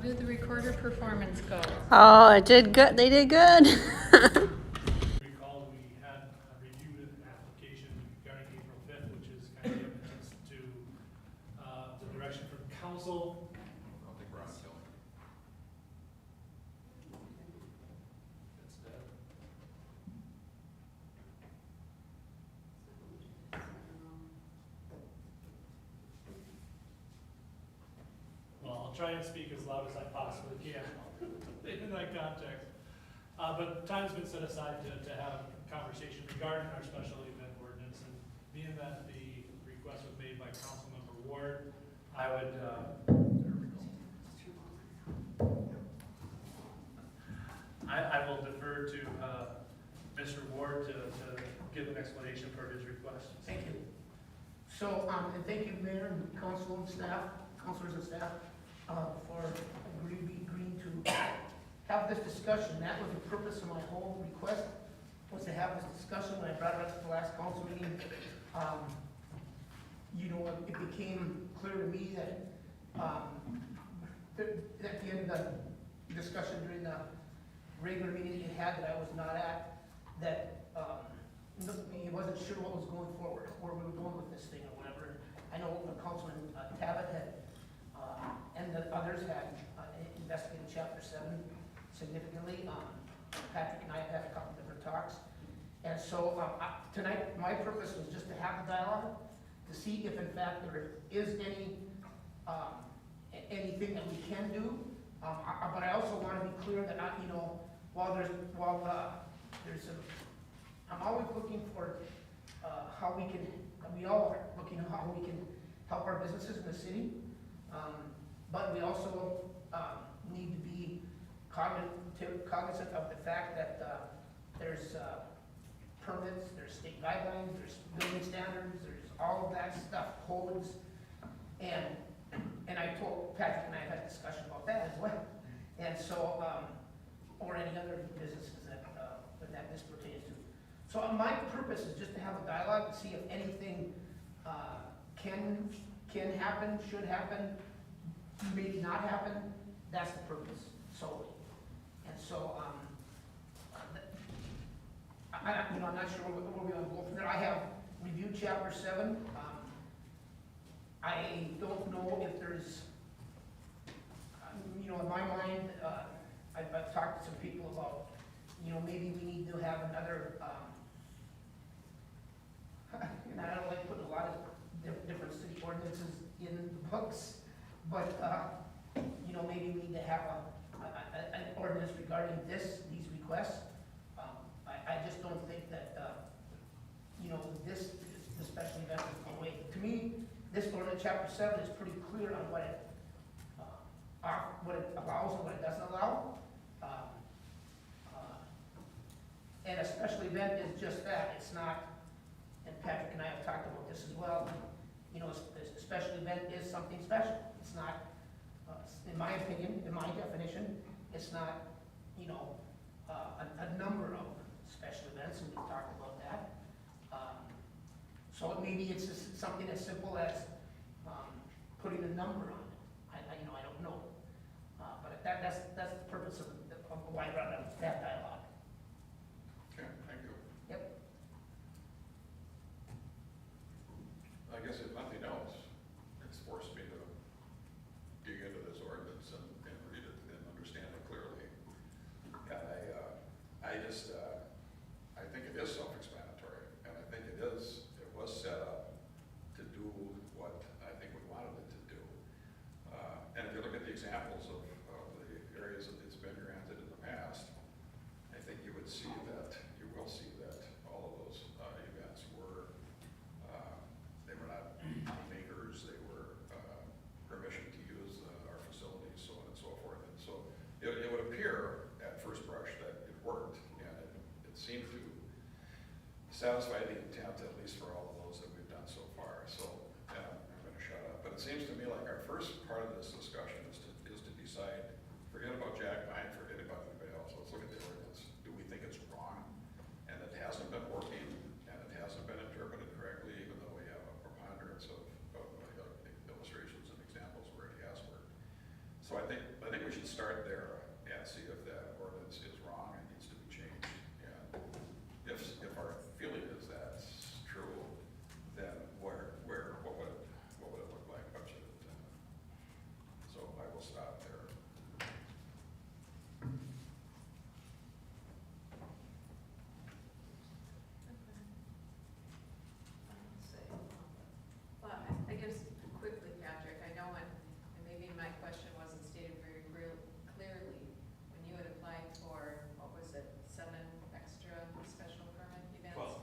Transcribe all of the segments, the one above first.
How did the recorder performance go? Oh, it did good. They did good. Recall we had reviewed an application regarding April 5th, which is kind of the impetus to the direction from council. I don't think we're on killing. It's dead. Well, I'll try and speak as loud as I possibly can in that context. But time's been set aside to have a conversation regarding our special event ordinance, and being that the request was made by Councilmember Ward, I would, I will defer to Mr. Ward to give an explanation for his request. Thank you. So, and thank you, Mayor and council and staff, councilors and staff, for agreeing to have this discussion. That was the purpose of my whole request, was to have this discussion. When I brought it up at the last council meeting, you know, it became clear to me that, at the end of the discussion during the regular meeting it had that I was not at, that, he wasn't sure what was going forward, where we were going with this thing or whatever. I know Councilman Tabbitt had, and the others had investigated Chapter 7 significantly. Patrick and I have had a couple different talks. And so tonight, my purpose was just to have the dialogue, to see if in fact there is anything that we can do. But I also want to be clear that you know, I'm always looking for how we can, we all are looking at how we can help our businesses in the city. But we also need to be cognizant of the fact that there's permits, there's state guidelines, there's building standards, there's all of that stuff, codes. And I told Patrick and I had a discussion about that as well. And so, or any other businesses that this pertains to. So my purpose is just to have a dialogue to see if anything can happen, should happen, maybe not happen. That's the purpose solely. And so, I'm not sure where we're going to go from there. I have reviewed Chapter 7. I don't know if there's, in my mind, I've talked to some people about, maybe we need to have another, and I don't like putting a lot of different city ordinances in the books, but, maybe we need to have an ordinance regarding these requests. I just don't think that, the special event is the way. To me, this ordinance, Chapter 7, is pretty clear on what it allows and what it doesn't allow. And a special event is just that. It's not, and Patrick and I have talked about this as well, a special event is something special. It's not, in my opinion, in my definition, it's not, a number of special events, and we've talked about that. So maybe it's just something as simple as putting a number on it. I don't know. But that's the purpose of why I brought up that dialogue. Okay, thank you. Yep. I guess if nothing else, it's forced me to dig into this ordinance and read it and understand it clearly. And I think it is self-explanatory, and I think it was set up to do what I think we wanted it to do. And if you look at the examples of the areas that it's been granted in the past, I think you will see that all of those events were, they were not makers, they were permission to use our facilities, so on and so forth. And so it would appear at first brush that it worked, and it seemed to satisfy the intent, at least for all of those that we've done so far. So I'm going to shut up. But it seems to me like our first part of this discussion is to decide, forget about Jack Vine, forget about anybody else. Let's look at the ordinance. Do we think it's wrong, and it hasn't been working, and it hasn't been interpreted correctly, even though we have a preponderance of illustrations and examples where it has worked? So I think we should start there and see if that ordinance is wrong and needs to be changed. And if our feeling is that's true, then what would it look like? So I will stop there. Well, I guess quickly, Patrick, I know and maybe my question wasn't stated very clearly. When you had applied for, what was it, 7 extra special permit events?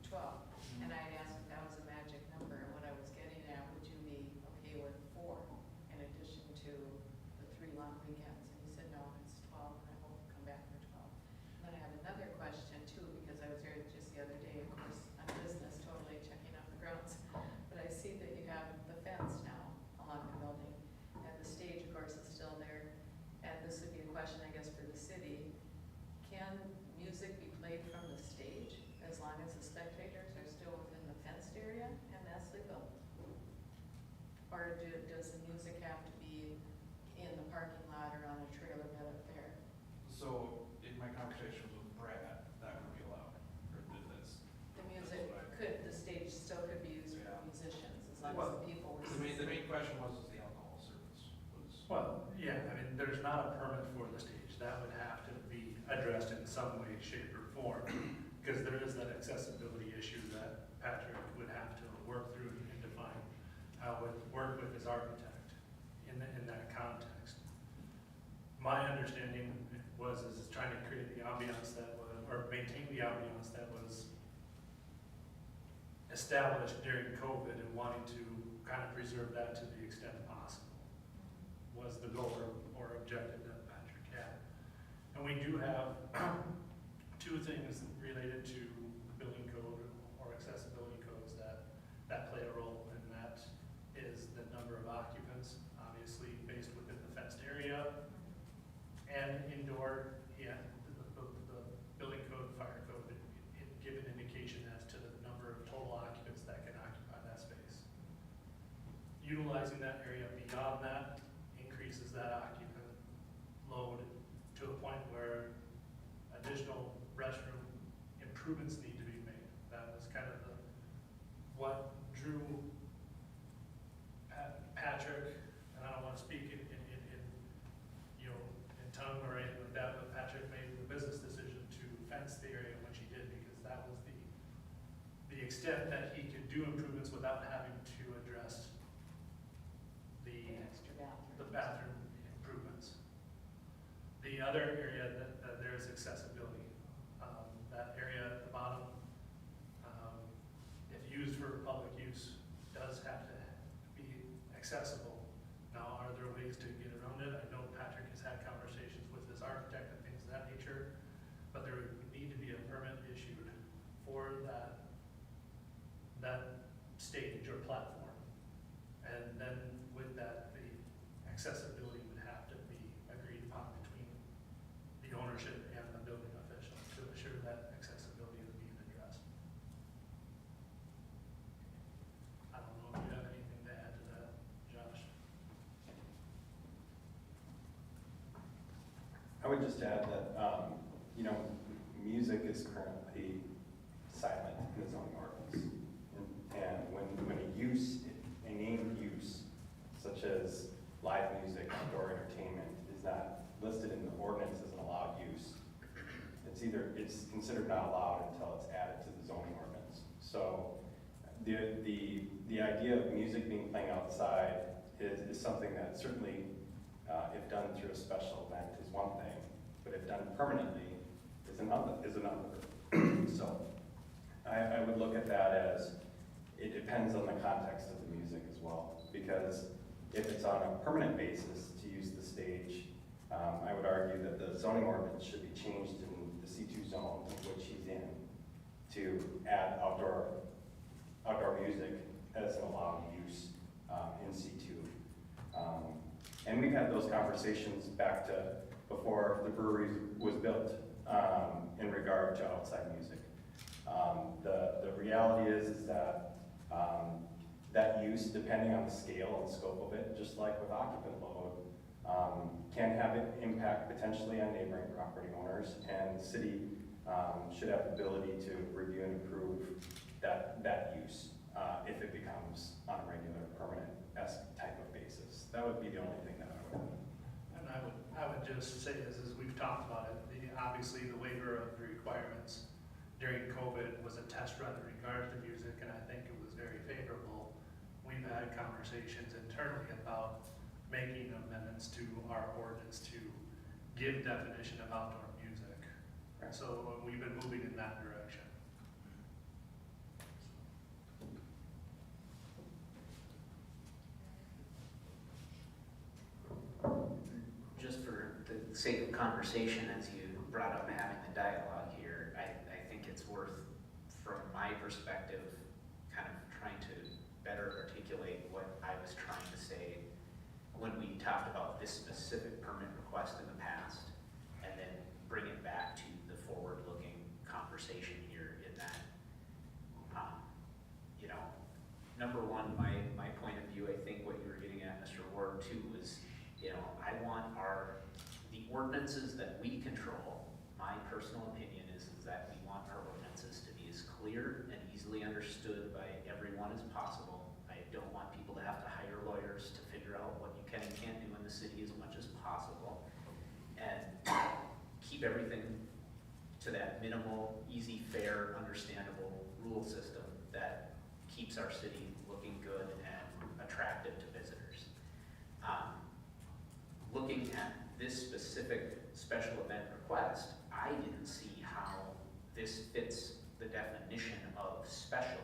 12. And I had asked if that was a magic number, and what I was getting at, would you be okay with 4 in addition to the 3 long weekends? And you said, no, it's 12, and I hope you come back for 12. And then I have another question too, because I was there just the other day, of course, on business, totally checking out the grounds. But I see that you have the fence now along the building, and the stage, of course, is still there. And this would be a question, I guess, for the city. Can music be played from the stage as long as the spectators are still within the fenced area, and that's legal? Or does the music have to be in the parking lot or on a trailer bed up there? So in my conversations with Brad, that would be allowed, or that's. The music the stage still could be used for musicians, as long as the people were. The main question was the alcohol service was. Well, yeah, I mean, there's not a permit for the stage. That would have to be addressed in some way, shape, or form, because there is that accessibility issue that Patrick would have to work through and define how it would work with his architect in that context. My understanding is trying to create the ambiance that was, or maintain the ambiance that was established during COVID, and wanting to kind of preserve that to the extent possible was the goal or objective that Patrick had. And we do have 2 things related to building code or accessibility codes that play a role, and that is the number of occupants, obviously based within the fenced area, and indoor, the building code, fire code, it give an indication as to the number of total occupants that can occupy that space. Utilizing that area beyond that increases that occupant load to a point where additional restroom improvements need to be made. That was kind of what drew Patrick, and I don't want to speak in tongue or anything like that, but Patrick made the business decision to fence the area when she did, because that was the extent that he could do improvements without having to address the bathroom improvements. The other area that there is accessibility. That area at the bottom, if used for public use, does have to be accessible. Now, are there ways to get around it? I know Patrick has had conversations with his architect and things of that nature, but there would need to be a permit issued for that stage or platform. And then with that, the accessibility would have to be agreed upon between the ownership and the building official to assure that accessibility is being addressed. I don't know if you have anything to add to that, Josh. I would just add that, music is currently silent in the zoning ordinance. And when a named use, such as live music, outdoor entertainment, is not listed in the ordinance as an allowed use, it's considered not allowed until it's added to the zoning ordinance. So the idea of music being playing outside is something that certainly, if done through a special event, is one thing, but if done permanently is another. So I would look at that as it depends on the context of the music as well, because if it's on a permanent basis to use the stage, I would argue that the zoning ordinance should be changed in the C2 zone, which he's in, to add outdoor music as an allowed use in C2. And we've had those conversations back to before the brewery was built in regard to outside music. The reality is that that use, depending on the scale and scope of it, just like with occupant load, can have an impact potentially on neighboring property owners, and the city should have the ability to review and approve that use if it becomes on a regular, permanent-esque type of basis. That would be the only thing that I would. And I would just say this, as we've talked about it, obviously the waiver of the requirements during COVID was a test run in regards to music, and I think it was very favorable. We've had conversations internally about making amendments to our ordinance to give definition of outdoor music. Right. So we've been moving in that direction. Just for the sake of conversation, as you brought up having the dialogue here, I think it's worth, from my perspective, kind of trying to better articulate what I was trying to say when we talked about this specific permit request in the past, and then bring it back to the forward-looking conversation here in that, you know, number one, my point of view, I think what you were getting at, Mr. Ward, too, was, you know, I want the ordinances that we control, my personal opinion is that we want our ordinances to be as clear and easily understood by everyone as possible. I don't want people to have to hire lawyers to figure out what you can and can't do in the city as much as possible. And keep everything to that minimal, easy, fair, understandable rule system that keeps our city looking good and attractive to visitors. Looking at this specific special event request, I didn't see how this fits the definition of special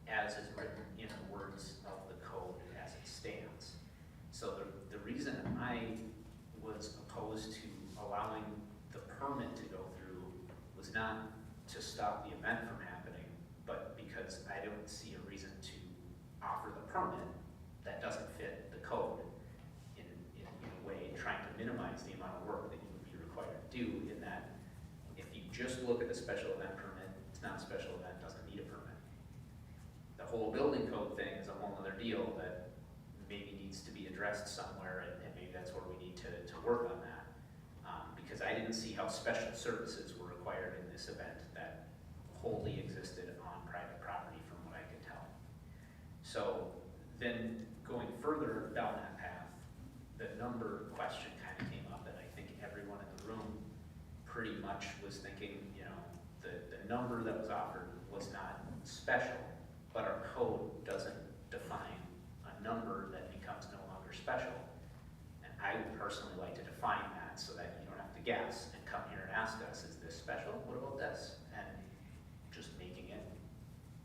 as is written in the words of the code as it stands. So the reason I was opposed to allowing the permit to go through was not to stop the event from happening, but because I don't see a reason to offer the permit that doesn't fit the code in a way, trying to minimize the amount of work that you would be required to do, in that if you just look at the special event permit, it's not a special event, doesn't need a permit. The whole building code thing is a whole other deal that maybe needs to be addressed somewhere, and maybe that's where we need to work on that. Because I didn't see how special services were required in this event that wholly existed on private property from what I could tell. So then going further down that path, the number question kind of came up, and I think everyone in the room pretty much was thinking, you know, the number that was offered was not special, but our code doesn't define a number that becomes no longer special. And I would personally like to define that so that you don't have to guess and come here and ask us, is this special? What about this? And just making it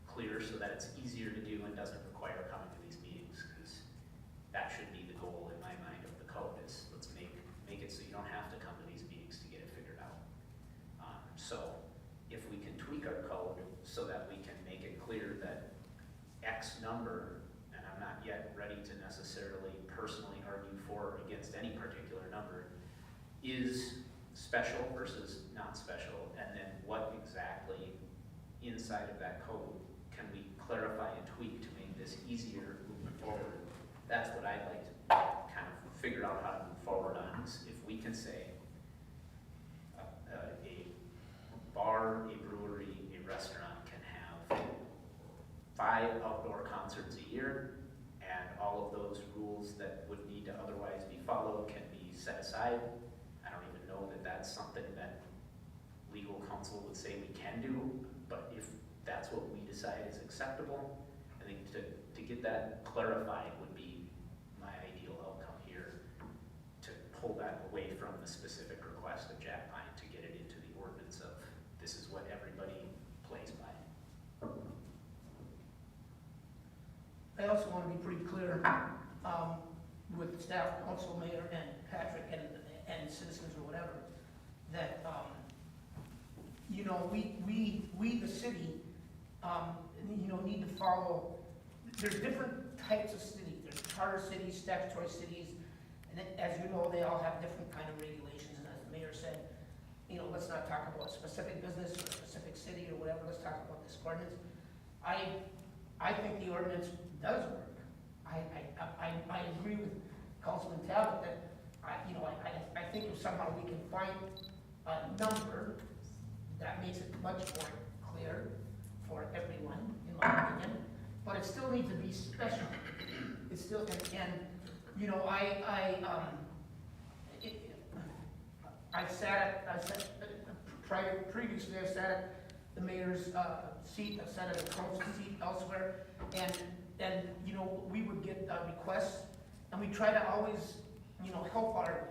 clear so that it's easier to do and doesn't require coming to these meetings, because that should be the goal in my mind of the code, is let's make it so you don't have to come to these meetings to get it figured out. So if we can tweak our code so that we can make it clear that X number, and I'm not yet ready to necessarily personally argue for or against any particular number, is special versus not special, and then what exactly inside of that code can we clarify and tweak to make this easier moving forward. That's what I'd like to kind of figure out how to move forward on, is if we can say a bar, a brewery, a restaurant can have 5 outdoor concerts a year, and all of those rules that would need to otherwise be followed can be set aside. I don't even know that that's something that legal counsel would say we can do, but if that's what we decide is acceptable, I think to get that clarified would be my ideal outcome here, to pull that away from the specific request of Jack Pine to get it into the ordinance of this is what everybody plays by. I also want to be pretty clear with staff, council, mayor, and Patrick, and citizens or whatever, that, you know, we the city, you know, need to follow, there's different types of cities. There's charter cities, statutory cities, and then, as you know, they all have different kind of regulations, and as the mayor said, you know, let's not talk about a specific business or a specific city or whatever, let's talk about this ordinance. I think the ordinance does work. I agree with Councilman Talbot that I think if somehow we can find a number that makes it much more clear for everyone, in my opinion, but it still needs to be special. It's still, and you know, previously I sat at the mayor's seat, I sat at the council seat elsewhere, and you know, we would get requests, and we try to always, you know, help our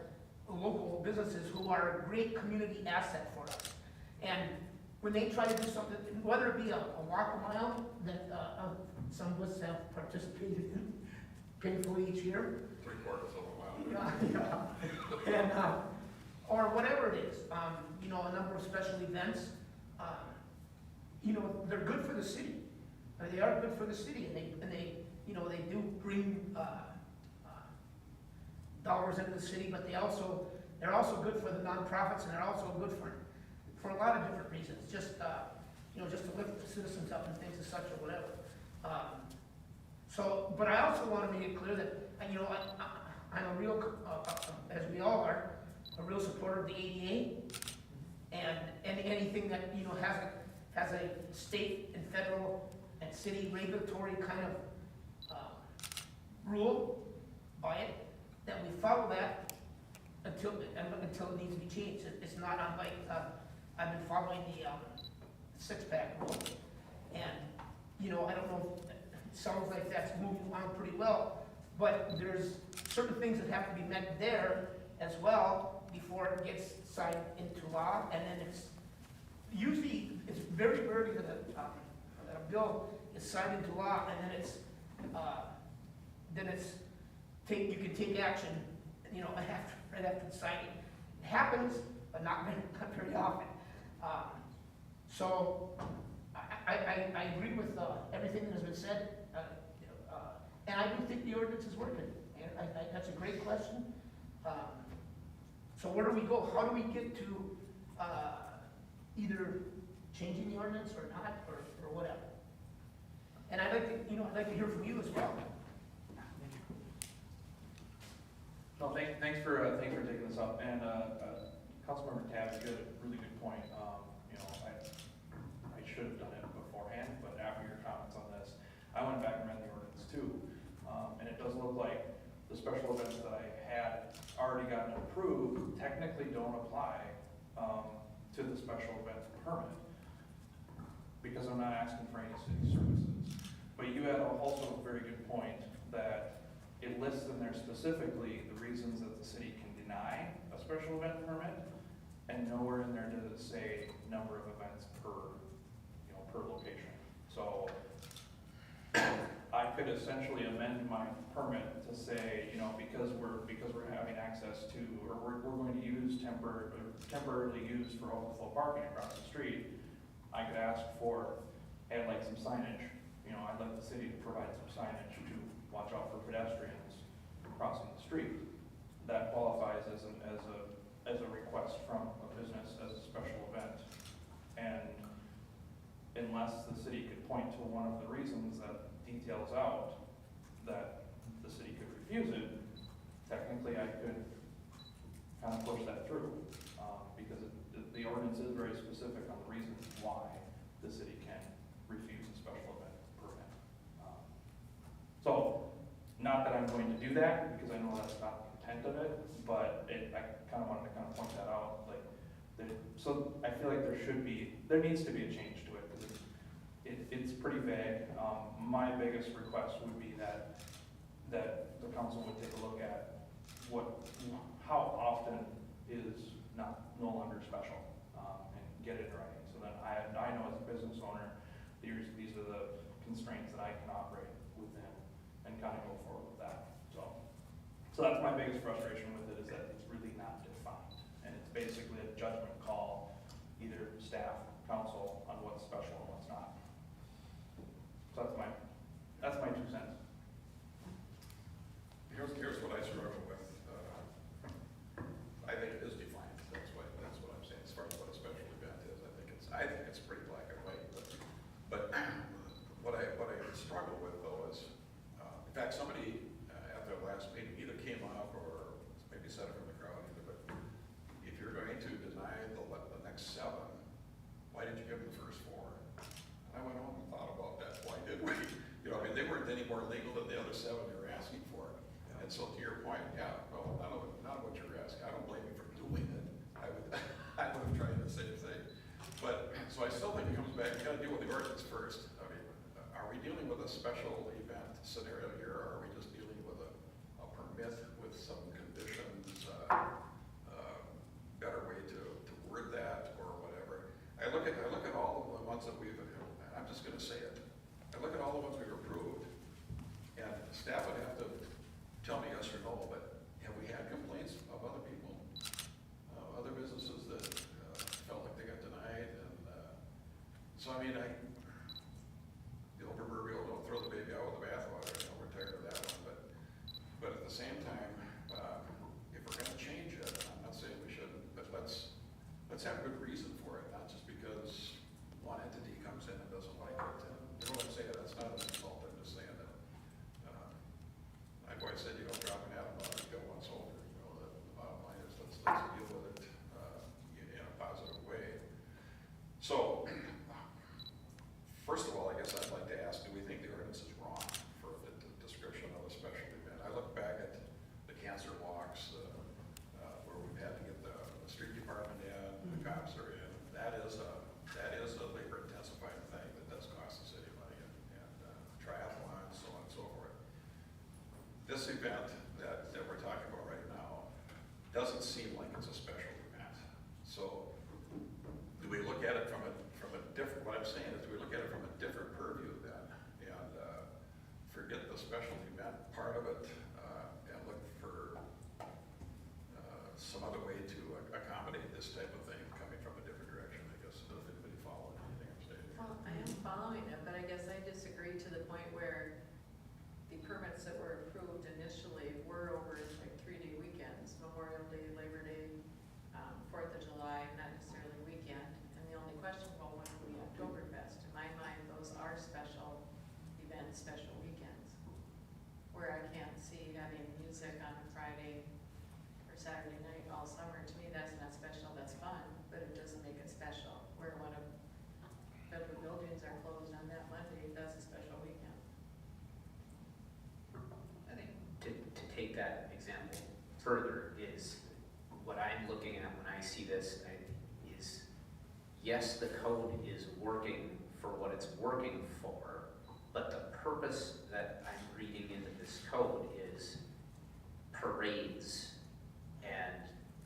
local businesses who are a great community asset for us. And when they try to do something, whether it be a walk a mile that some of us have participated in painfully each year, 3/4 of a mile. yeah, and, or whatever it is, you know, a number of special events, you know, they're good for the city. They are good for the city, and they, you know, they do bring, dollars into the city, but they're also good for the nonprofits, and they're also good for a lot of different reasons, just, you know, just to lift the citizens up and things as such or whatever. So, but I also want to make it clear that, you know, I'm a real, as we all are, a real supporter of the ADA, and anything that, you know, has a state and federal and city regulatory kind of rule by it, that we follow that until it needs to be changed. It's not unlike, I've been following the six-pack rule, and, you know, I don't know, it sounds like that's moving along pretty well, but there's certain things that have to be met there as well before it gets signed into law, and then it's very rarely that a bill is signed into law, and then you can take action, you know, right after the signing. It happens, but not very often. So I agree with everything that has been said, and I do think the ordinance is working. And that's a great question. So where do we go? How do we get to either changing the ordinance or not, or whatever? And I'd like to hear from you as well. No, thanks for taking this up, and Councilmember Tabby, you had a really good point. You know, I should have done it beforehand, but after your comments on this, I went back and read the ordinance too, and it does look like the special events that I had already gotten approved technically don't apply to the special event permit, because I'm not asking for any city services. But you had also a very good point that it lists in there specifically the reasons that the city can deny a special event permit, and nowhere in there does it say number of events per location. So I could essentially amend my permit to say, you know, because we're having access to, or we're going to use temporarily used for overflow parking across the street, I could ask for, add like some signage. You know, I'd like the city to provide some signage to watch out for pedestrians crossing the street. That qualifies as a request from a business as a special event. And unless the city could point to one of the reasons that details out that the city could refuse it, technically I could kind of push that through, because the ordinance is very specific on the reasons why the city can refuse a special event permit. So, not that I'm going to do that, because I know that's not the intent of it, but I kind of wanted to kind of point that out. Like, so I feel like there needs to be a change to it, because it's pretty vague. My biggest request would be that the council would take a look at how often is no longer special, and get it in writing. So that I know as a business owner, these are the constraints that I can operate within, and kind of go forward with that. So that's my biggest frustration with it, is that it's really not defined, and it's basically a judgment call, either staff, council, on what's special and what's not. So that's my 2 cents. Here's what I struggle with. I think it is defined. That's what I'm saying. As far as what a special event is, I think it's pretty black and white. But what I struggle with though is, in fact, somebody at their last meeting either came up or necessarily 7 you're asking for. And so to your point, yeah, well, none of what you're asking, I don't blame you for doing it. I would have tried the same thing. But, so I still think it comes back, you gotta deal with the ordinance first. I mean, are we dealing with a special event scenario here, or are we just dealing with a permit with some conditions, better way to word that, or whatever? I look at all of the ones that we've, I'm just gonna say it. I look at all the ones we've approved, and staff would have to tell me yes or no, but have we had complaints of other people, other businesses that felt like they got denied? And so, I mean, the old proverbial, don't throw the baby out with the bathwater. I know we're tired of that one, but at the same time, if we're gonna change it, I'm not saying we shouldn't, but let's have a good reason for it, not just because one entity comes in and doesn't like it. And you know what I'm saying? That's not an insult. I'm just saying that. I've always said you don't drop an atom bomb, you go one soldier. You know, the bottom line is let's deal with it in a positive way. So, first of all, I guess I'd like to ask, do we think the ordinance is wrong for the description of a special event? I look back at the cancer walks, where we've had to get the street department in, the cops are in. That is a labor intensifying thing that does cost the city money, and triathlons, so on and so forth. This event that we're talking about right now doesn't seem like it's a special event. So do we look at it from a different, what I'm saying is, do we look at it from a different purview then, and forget the special event part of it, and look for some other way to accommodate this type of thing coming from a different direction, I guess. Does anybody follow anything I'm saying? Well, I am following it, but I guess I disagree to the point where the permits that were approved initially were over like 3-day weekends, Memorial Day, Labor Day, 4th of July, not necessarily weekend. And the only question, well, when will be Oktoberfest? In my mind, those are special events, special weekends, where I can't see having music on a Friday or Saturday night all summer. To me, that's not special, that's fun, but it doesn't make it special. Where one of federal buildings are closed on that Monday, that's a special weekend. I think to take that example further is what I'm looking at when I see this is, yes, the code is working for what it's working for, but the purpose that I'm reading into this code is parades and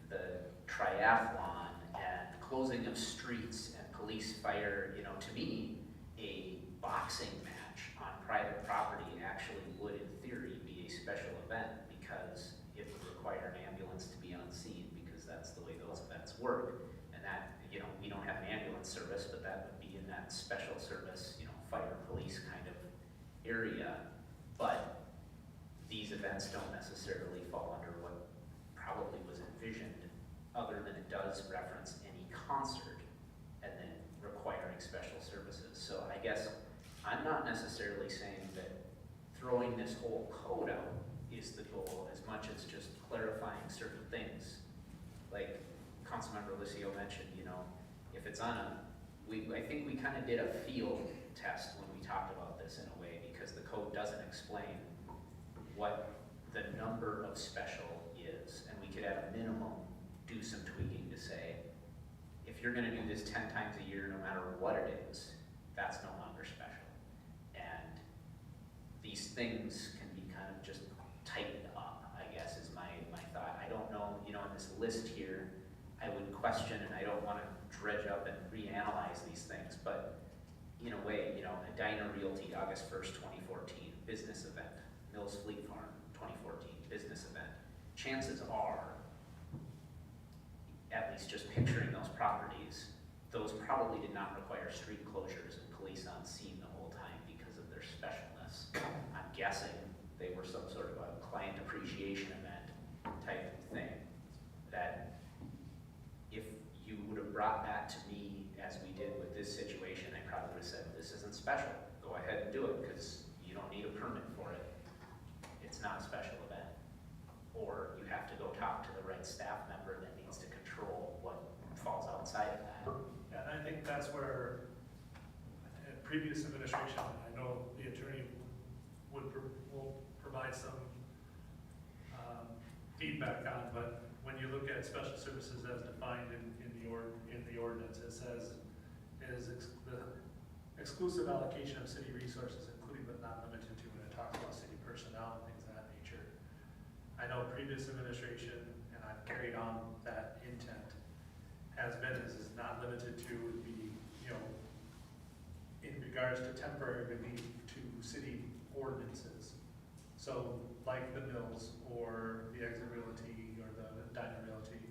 the triathlon and closing of streets and police fire. You know, to me, a boxing match on private property actually would, in theory, be a special event because it would require an ambulance to be on scene because that's the way those events work. And that, you know, we don't have an ambulance service, but that would be in that special service, you know, fire police kind of area. But these events don't necessarily fall under what probably was envisioned, other than it does reference any concert and then requiring special services. So I guess I'm not necessarily saying that throwing this whole code out is the goal as much as just clarifying certain things. Like Councilmember Lucio mentioned, you know, if it's on I think we kind of did a field test when we talked about this in a way, because the code doesn't explain what the number of special is, and we could at a minimum do some tweaking to say, if you're gonna do this 10 times a year, no matter what it is, that's no longer special. And these things can be kind of just tightened up, I guess, is my thought. I don't know, you know, in this list here, I would question, and I don't wanna dredge up and reanalyze these things, but in a way, you know, Edina Realty, August 1st, 2014, business event. Mills Fleet Farm, 2014, business event. Chances are, at least just picturing those properties, those probably did not require street closures and police on scene the whole time because of their specialness. I'm guessing they were some sort of a client appreciation event type thing, that if you would have brought that to me as we did with this situation, I probably would have said, this isn't special, go ahead and do it, because you don't need a permit for it. It's not a special event. Or you have to go talk to the right staff member that needs to control what falls outside of that. Yeah, and I think that's where, in previous administration, I know the attorney will some feedback on, but when you look at special services as defined in the ordinance, it says the exclusive allocation of city resources, including but not limited to, when it talks about city personnel and things of that nature. I know previous administration, and I've carried on that intent, has been is not limited to would be, in regards to temporary relief to city ordinances. So like the mills or the exit realty or the diner realty,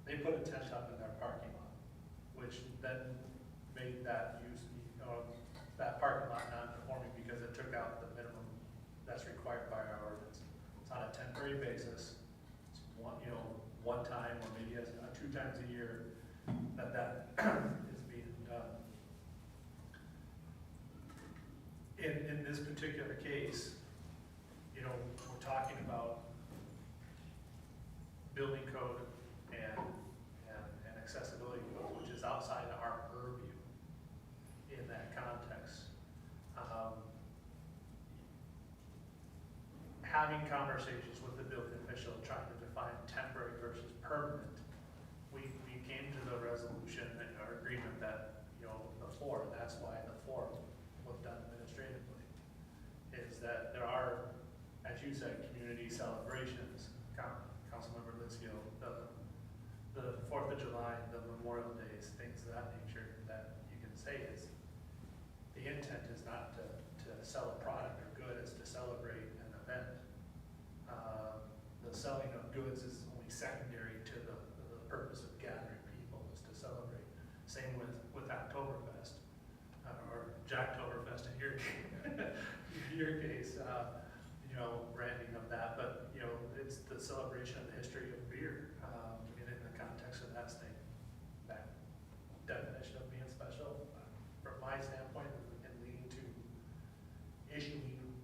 they put a tent up in their parking lot, which then made that that parking lot non-conforming because it took out the minimum that's required by our ordinance. It's on a temporary basis. It's one time or maybe 2 times a year that is being done. In this particular case, we're talking about building code and accessibility code, which is outside of our purview in that context. Having conversations with the building official, trying to define temporary versus permanent, we came to the resolution and our agreement that, that's why the four was done administratively, is that there are, as you said, community celebrations, Councilmember Litzio, the 4th of July, the Memorial Days, things of that nature, that you can say is, the intent is not to sell a product or good, it's to celebrate an event. The selling of goods is only secondary to the purpose of gathering people, is to celebrate. Same with Oktoberfest, or Jacktoberfest in your case, branding of that, but, it's the celebration of the history of beer, and in the context of that thing, that definition of being special, from my standpoint, and leading to issuing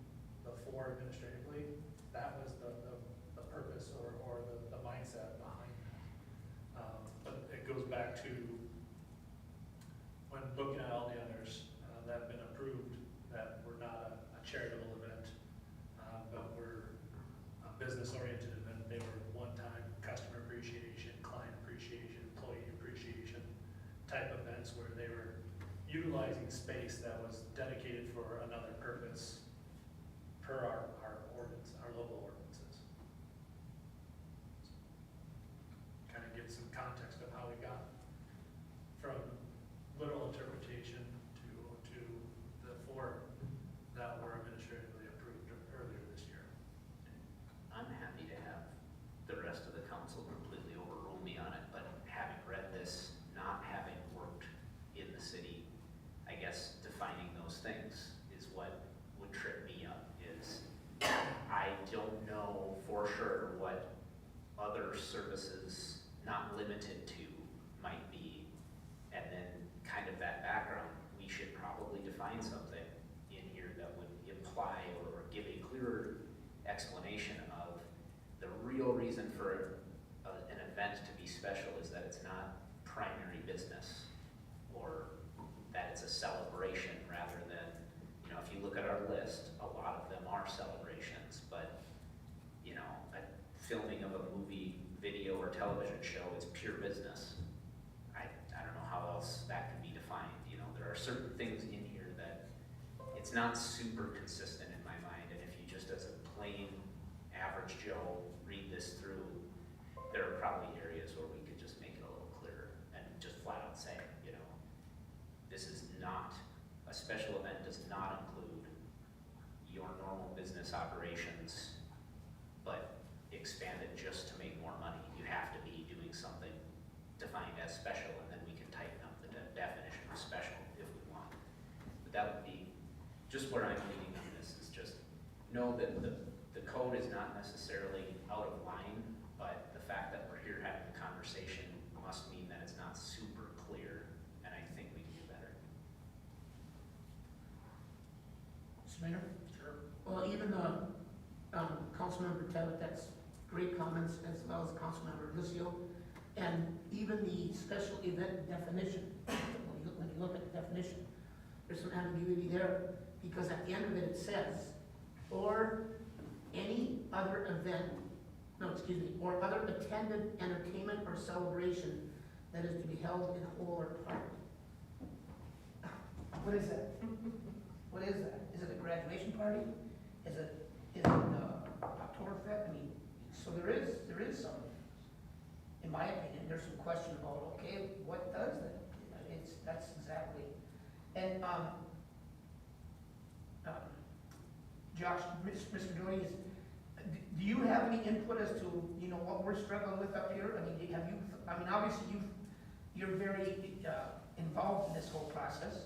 the 4 administratively, that was the purpose or the mindset behind that. But it goes back to when looking at all the others that have been approved, that were not a charitable event, but were a business-oriented event. They were one-time customer appreciation, client appreciation, employee appreciation type events where they were utilizing space that was dedicated for another purpose per our ordinance, our local ordinances. Kind of give some context of how we got from literal interpretation to the 4 that were administratively approved earlier this year. I'm happy to have the rest of the council completely overrule me on it, but having read this, not having worked in the city, I guess defining those things is what would trip me up, is I don't know for sure what other services not limited to might be, and then kind of that background, we should probably define something in here that would imply or give a clearer explanation of the real reason for an event to be special is that it's not primary business, or that it's a celebration rather than, if you look at our list, a lot of them are celebrations, but, a filming of a movie, video, or television show is pure business. I don't know how else that can be defined. There are certain things in here that it's not super consistent in my mind, and if you just as a plain average Joe read this through, there are probably areas where we could just make it a little clearer and just flat out say, this is not, a special event does not include your normal business operations, but expand it just to make more money. You have to be doing something defined as special, and then we can tighten up the definition of special if we want. But that would be just where I'm leaning on this, is just know that the code is not necessarily out of line, but the fact that we're here having the conversation must mean that it's not super clear, and I think we can do better. Mr. Mayor? Sure. Well, even Councilmember Tevitt, that's great comments, as well as Councilmember Licio, and even the special event definition, when you look at the definition, there's some ambiguity there, because at the end of it, it says, or any other event, or other attended entertainment or celebration that is to be held in whole or part. What is that? What is that? Is it a graduation party? Is it Oktoberfest? I mean, so there is some, in my opinion, there's some question about, okay, what does that? That's exactly, and, Josh, Mr. Dooney, do you have any input as to, what we're struggling with up here? I mean, obviously you're very, involved in this whole process.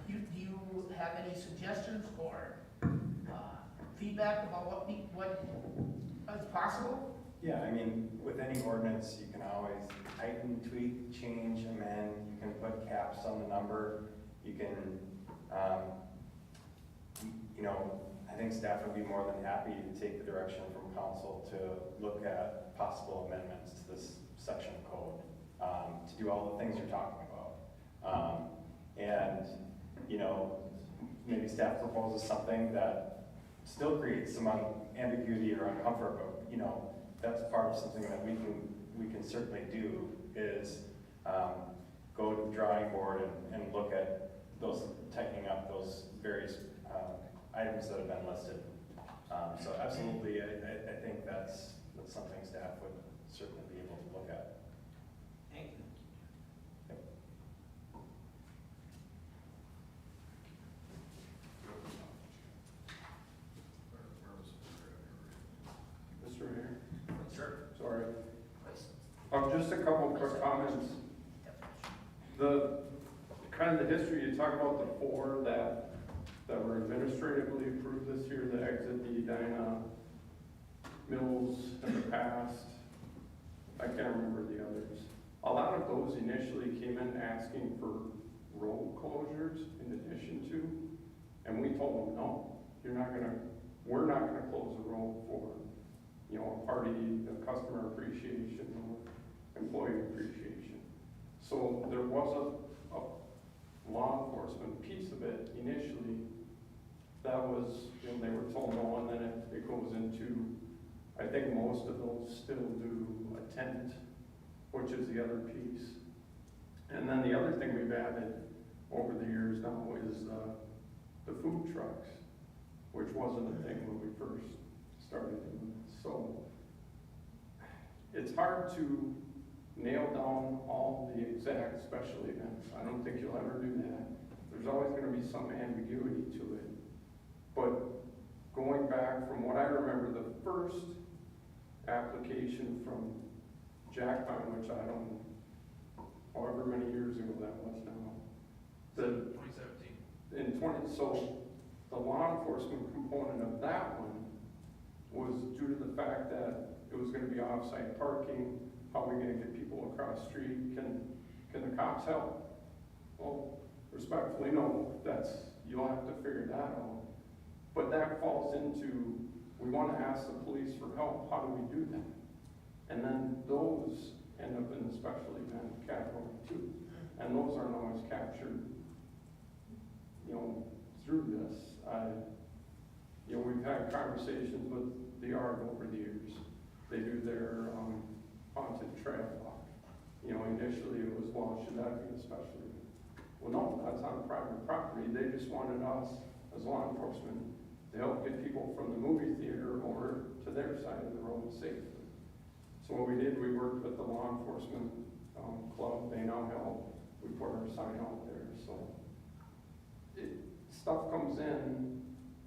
Do you have any suggestions or, feedback about what is possible? Yeah, I mean, with any ordinance, you can always tighten, tweak, change, amend, you can put caps on the number, you can, I think staff would be more than happy to take the direction from council to look at possible amendments to this section of code, to do all the things you're talking about. Maybe staff proposes something that still creates some ambiguity or uncomfort, but, that's part of something that we can certainly do is go to the drawing board and look at those, tightening up those various items that have been listed. So absolutely, I think that's something staff would certainly be able to look at. Thank you. Yep. Mr. Mayor, Sure. sorry. Please. Just a couple quick comments. The kind of the history, you talk about the four that were administratively approved this year, the exit, the Edina, Mills in the past. I can't remember the others. A lot of those initially came in asking for road closures in addition to, and we told them, no, we're not gonna close the road for, a party, a customer appreciation or employee appreciation. So there was a law enforcement piece of it initially that was, they were told no, and then it goes into, I think most of those still do a tent, which is the other piece. And then the other thing we've added over the years now is the food trucks, which wasn't a thing when we first started doing it. So it's hard to nail down all the exact special events. I don't think you'll ever do that. There's always going to be some ambiguity to it. But going back from what I remember, the first application from Jack Pine, which I don't know, however many years ago that was now. 2017. So the law enforcement component of that one was due to the fact that it was going to be off-site parking. How are we going to get people across the street? Can the cops help? Well, respectfully, no. You'll have to figure that out. But that falls into, we want to ask the police for help. How do we do that? And then those end up in the special event category too. And those aren't always captured, through this. We've had conversations with the yard over the years. They do their haunted trail walk. Initially it was, well, should that be a special event? Well, no, that's on private property. They just wanted us as law enforcement to help get people from the movie theater over to their side of the road safely. So what we did, we worked with the law enforcement club. They now help. We put our sign out there. So stuff comes in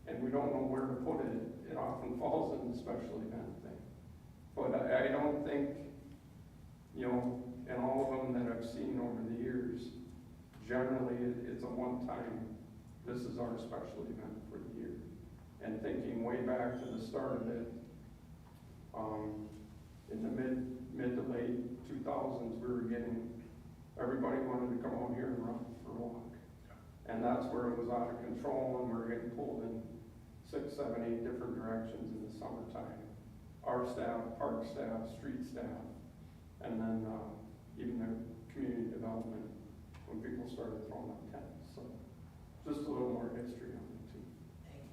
and we don't know where to put it. It often falls in the special event thing. But I don't think, in all of them that I've seen over the years, generally it's a one-time, this is our special event for the year. And thinking way back to the start of it, in the mid to late 2000s, we were getting, everybody wanted to come out here and run for a walk. And that's where it was out of control, and we were getting pulled in 6, 7, 8 different directions in the summertime. Our staff, park staff, street staff, and then even the community development when people started throwing up tents. So just a little more history on it too. Thank you.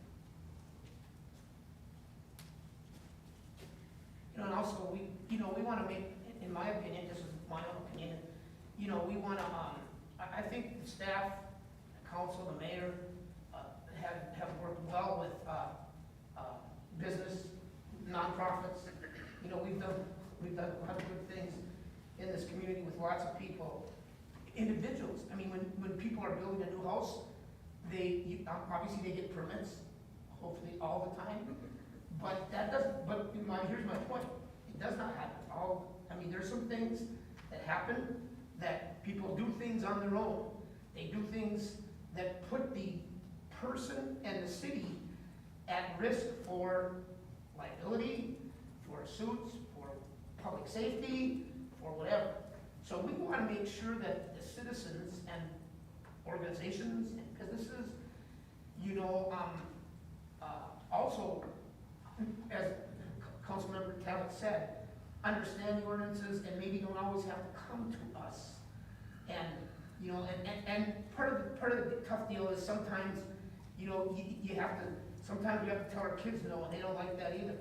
you know, we wanna make, in my opinion, this is my own opinion, you know, we wanna, I think the staff, the council, the mayor, have worked well with, business, nonprofits. You know, we've done a lot of good things in this community with lots of people, individuals. I mean, when people are building a new house, obviously they get permits, hopefully all the time. But that doesn't, here's my point, it does not happen I mean, there's some things that happen that people do things on their own. They do things that put the person and the city at risk for liability, for suits, for public safety, for whatever. So we want to make sure that the citizens and organizations and businesses, you know, also, as Councilmember Talbot said, understand the ordinances and maybe don't always have to come to us. And, you know, and part of the tough deal is sometimes, you know, sometimes we have to tell our kids no, and they don't like that either.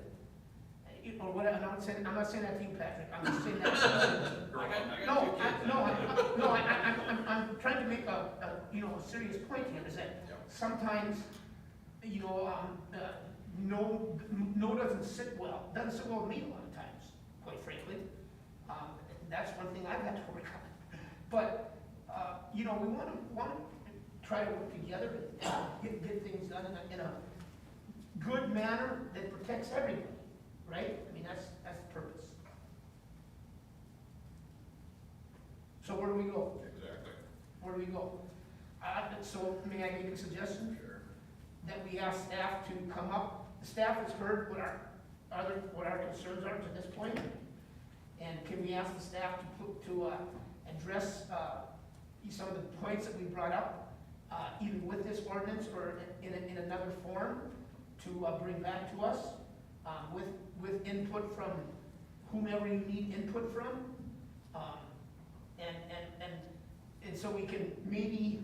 Or what, I'm not saying that to you, Patrick, I'm just saying that. I'm trying to make a serious point here, is that sometimes, you know, no doesn't sit well with me a lot of times, quite frankly. That's one thing I've had to work on. But, you know, we want to try to work together and get things done in a good manner that protects everybody, right? I mean, that's the purpose. So where do we go? Exactly. Where do we go? So may I make a suggestion? Sure. That we ask staff to come up. The staff has heard what our concerns are to this point. And can we ask the staff to address some of the points that we brought up, either with this ordinance or in another form, to bring back to us with input from whomever you need input from, and so we can maybe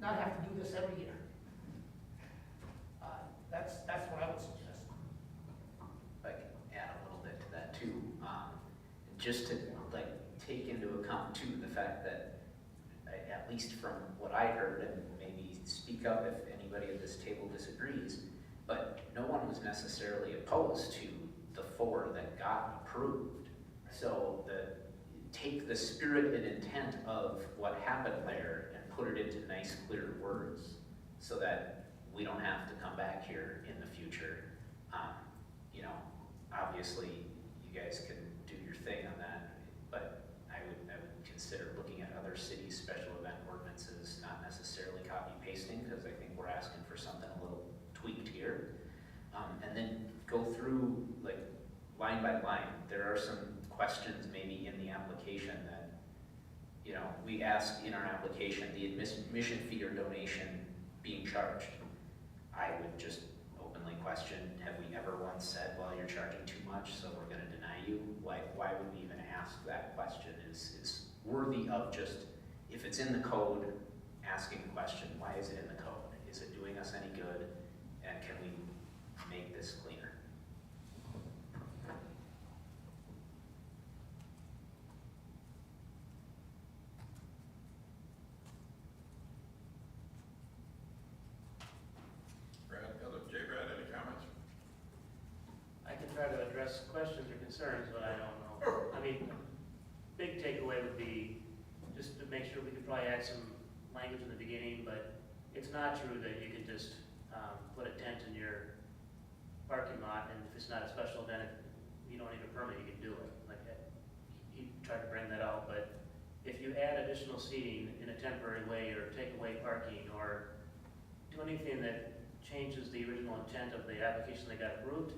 not have to do this every year. That's what I would suggest. If I can add a little bit to that too, just to like take into account too the fact that, at least from what I heard, and maybe speak up if anybody at this table disagrees, but no one was necessarily opposed to the 4 that got approved. So take the spirit and intent of what happened there and put it into nice, clear words so that we don't have to come back here in the future. You know, obviously you guys can do your thing on that, but I would consider looking at other cities' special event ordinances, not necessarily copy pasting, because I think we're asking for something a little tweaked here. And then go through like line by line. There are some questions maybe in the application that, you know, we asked in our application, the admission fee or donation being charged. I would just openly question, have we ever once said, well, you're charging too much, so we're gonna deny you? Why would we even ask that question? Is worthy of just, if it's in the code, asking the question, why is it in the code? Is it doing us any good? And can we make this cleaner? Brad, any comments? I can try to address questions or concerns, but I don't know. I mean, big takeaway would be just to make sure we could probably add some language in the beginning, but it's not true that you can just put a tent in your parking lot, and if it's not a special event, you don't need a permit, you can do it. Like, he tried to bring that out, but if you add additional seating in a temporary way, or take away parking, or do anything that changes the original intent of the application that got approved,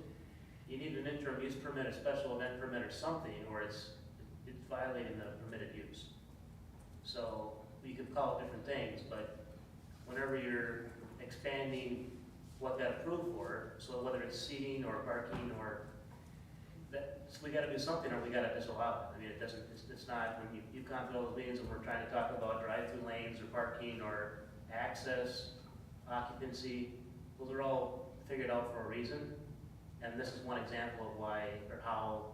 you need an interim use permit, a special event permit, or something, or it's violating the permitted use. So you could call it different things, but whenever you're expanding what got approved for, so whether it's seating or parking or that, so we gotta do something or we gotta disallow it. I mean, it's not, when you've gone through those meetings and we're trying to talk about drive-through lanes or parking or access, occupancy, those are all figured out for a reason. And this is one example of why, or how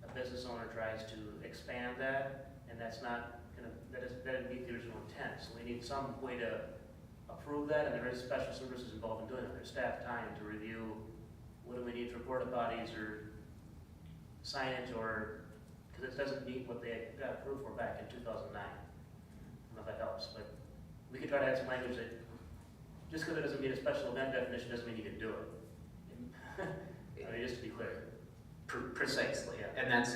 a business owner tries to expand that, and that's not gonna, that doesn't meet the original intent. So we need some way to approve that, and there is special services involved in doing it. There's staff time to review, what do we need for porta potties or signage, or, because it doesn't meet what they got approved for back in 2009. I don't know if that helps, but we could try to add some language that, just because it doesn't meet a special event definition doesn't mean you can do it. I mean, just to be clear. Precisely, Yeah. and that's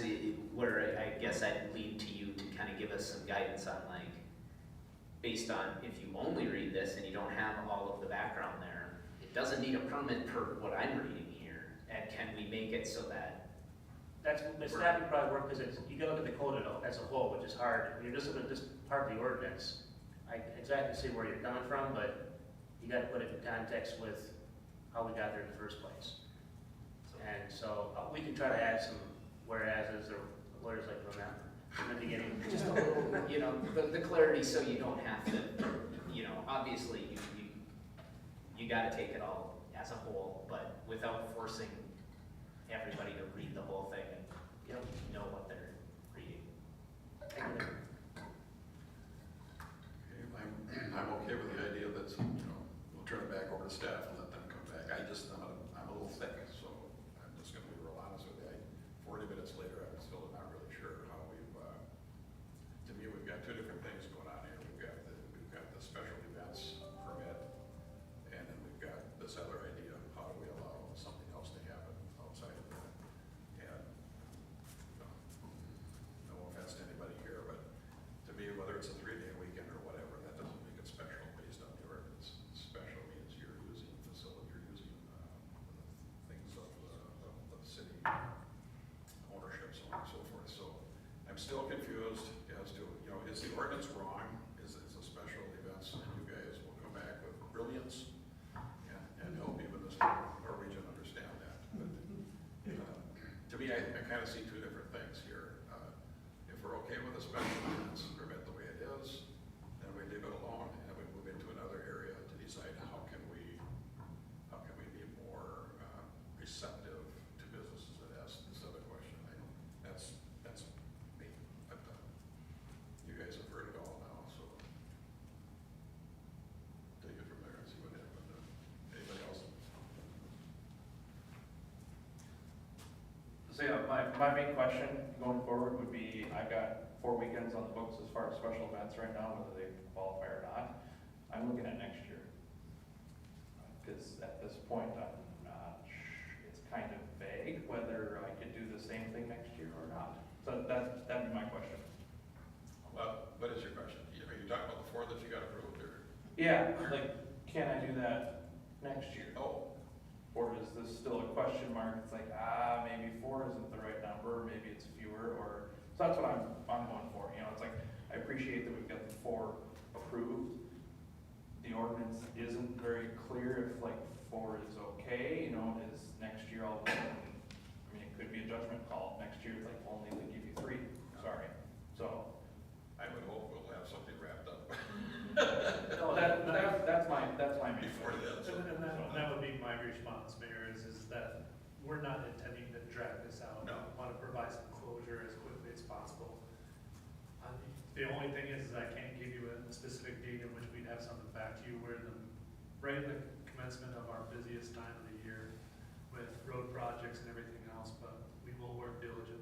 where I guess I'd lead to you to kind of give us some guidance on like, based on if you only read this and you don't have all of the background there, it doesn't need a permit per what I'm reading here, and can we make it so that, That's, the staff would probably work, because it's, you gotta look at the code as a whole, which is hard. When you're just looking at this part of the ordinance, I exactly see where you're coming from, but you gotta put it in context with how we got there in the first place. And so, we can try to add some whereases, or lawyers like to remember, in the beginning. just a little, you know, the clarity, so you don't have to, you know, obviously you gotta take it all as a whole, but without forcing everybody to read the whole thing and know what they're reading. I'm okay with the idea that, you know, we'll turn it back over to staff and let them come back. I'm a little thick, so I'm just gonna be real honest with you. 40 minutes later, I'm still not really sure how to me, we've got two different things going on here. We've got the special events permit, and then we've got this other idea of how do we allow something else to happen outside of that. And, you know, no offense to anybody here, but to me, whether it's a 3-day weekend or whatever, that doesn't make it special based on the ordinance. Special means you're using facility, you're using things of city ownership, so on and so forth. So I'm still confused as to, you know, is the ordinance wrong? Is it a special events? And you guys will come back with brilliance and help even this Norwegian understand that. But to me, I kind of see two different things here. If we're okay with the special events permit the way it is, then we leave it alone and we move into another area to decide how can we be more receptive to businesses that ask this other question. That's me, but you guys have heard it all now, so take it from there and see what happens. Anybody else? So yeah, my main question going forward would be, I've got 4 weekends on the books as far as special events right now, whether they qualify or not. I'm looking at next year. Because at this point, I'm not, it's kind of vague whether I could do the same thing next year or not. So that'd be my question. Well, what is your question? Are you talking about the 4 that you got approved, or? Yeah, like, can I do that next year? Oh, Or is this still a question mark? It's like, maybe 4 isn't the right number, maybe it's fewer, or, so that's what I'm going for, you know, it's like, I appreciate that we've got the 4 approved. The ordinance isn't very clear if like 4 is okay, you know, is next year all of a sudden, I mean, it could be a judgment call, next year it's like, only they give you 3, sorry, so. I would hope we'll have something wrapped up. No, that's my main Before point. that, so. And that would be my response, Mayor, is that we're not intending to drag this out. No. We want to provide some closure as quickly as possible. The only thing is I can't give you a specific date in which we'd have something back to you. We're right at the commencement of our busiest time of the year with road projects and everything else, but we will work diligently